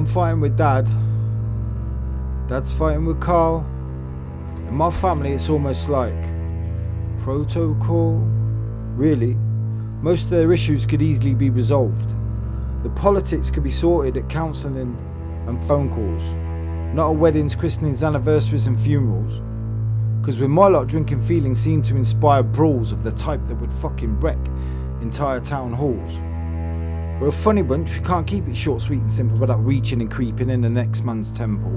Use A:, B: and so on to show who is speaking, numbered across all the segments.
A: I'm fighting with Dad. Dad's fighting with Carl. In my family, it's almost like protocol. Really, most of their issues could easily be resolved. The politics could be sorted at counselling and phone calls, not at weddings, christenings, anniversaries and funerals. Because with my lot, drinking feelings seem to inspire brawls of the type that would fucking wreck entire town halls. We're a funny bunch, we can't keep it short, sweet and simple without reaching and creeping in the next man's temple.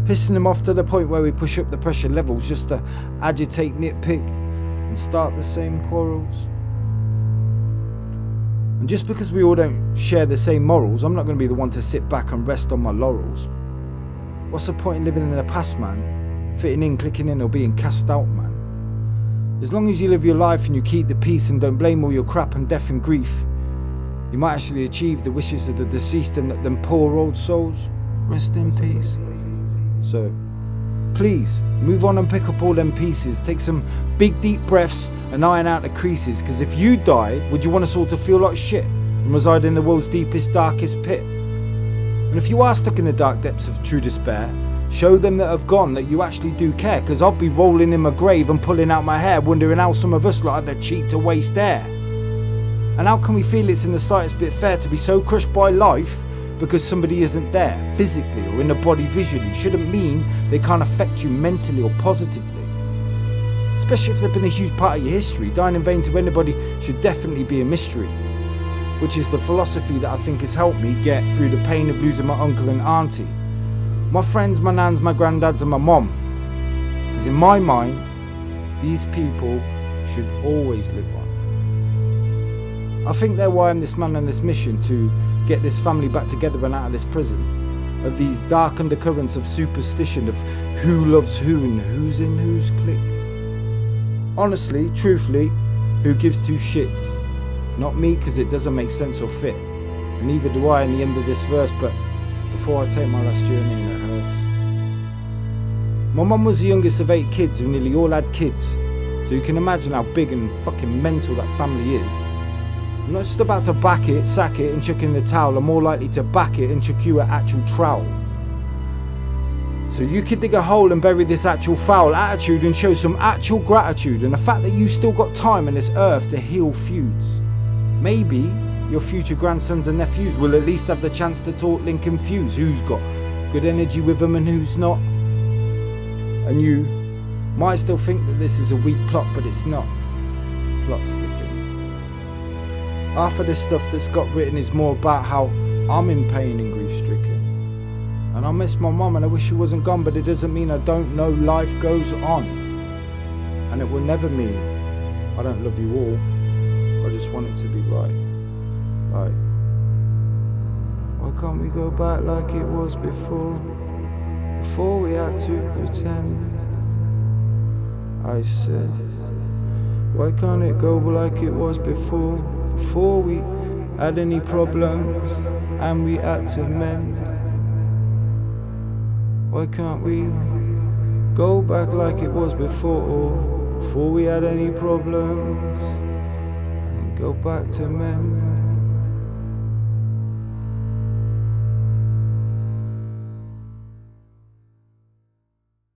A: Pissing them off to the point where we push up the pressure levels just to agitate, nitpick and start the same quarrels. And just because we all don't share the same morals, I'm not going to be the one to sit back and rest on my laurels. What's the point in living in the past, man? Fitting in, clicking in or being cast out, man. As long as you live your life and you keep the peace and don't blame all your crap and death and grief, you might actually achieve the wishes of the deceased and let them poor old souls rest in peace. So, please, move on and pick up all them pieces. Take some big deep breaths and iron out the creases. Because if you died, would you want us all to feel like shit and reside in the world's deepest, darkest pit? And if you are stuck in the dark depths of true despair, show them that have gone that you actually do care. Because I'll be rolling in my grave and pulling out my hair, wondering how some of us look like they cheat to waste air. And how can we feel it's in the slightest bit fair to be so crushed by life because somebody isn't there, physically or in the body visually, shouldn't mean they can't affect you mentally or positively. Especially if they've been a huge part of your history. Dying in vain to anybody should definitely be a mystery. Which is the philosophy that I think has helped me get through the pain of losing my uncle and auntie. My friends, my nans, my granddads and my mom. Because in my mind, these people should always live on. I think they're why I'm this man on this mission to get this family back together and out of this prison. Of these dark undercurrents of superstition of who loves who and who's in whose clique. Honestly, truthfully, who gives two shits? Not me, because it doesn't make sense or fit. And neither do I in the end of this verse, but before I take my last journey in a hearse. My mum was the youngest of 8 kids who nearly all had kids. So you can imagine how big and fucking mental that family is. I'm not just about to back it, sack it and chuck in the towel. I'm more likely to back it and chuck you an actual trowel. So you could dig a hole and bury this actual foul attitude and show some actual gratitude and the fact that you still got time on this earth to heal feuds. Maybe your future grandsons and nephews will at least have the chance to talk, link and fuse. Who's got good energy with them and who's not. And you might still think that this is a weak plot, but it's not. Plot sticking. Half of this stuff that's got written is more about how I'm in pain and grief stricken. And I miss my mum and I wish she wasn't gone, but it doesn't mean I don't know life goes on. And it will never mean I don't love you all. I just want it to be right. Like, why can't we go back like it was before? Before we had to pretend. I said, why can't it go like it was before? Before we had any problems and we had to mend. Why can't we go back like it was before we had any problems and go back to mend?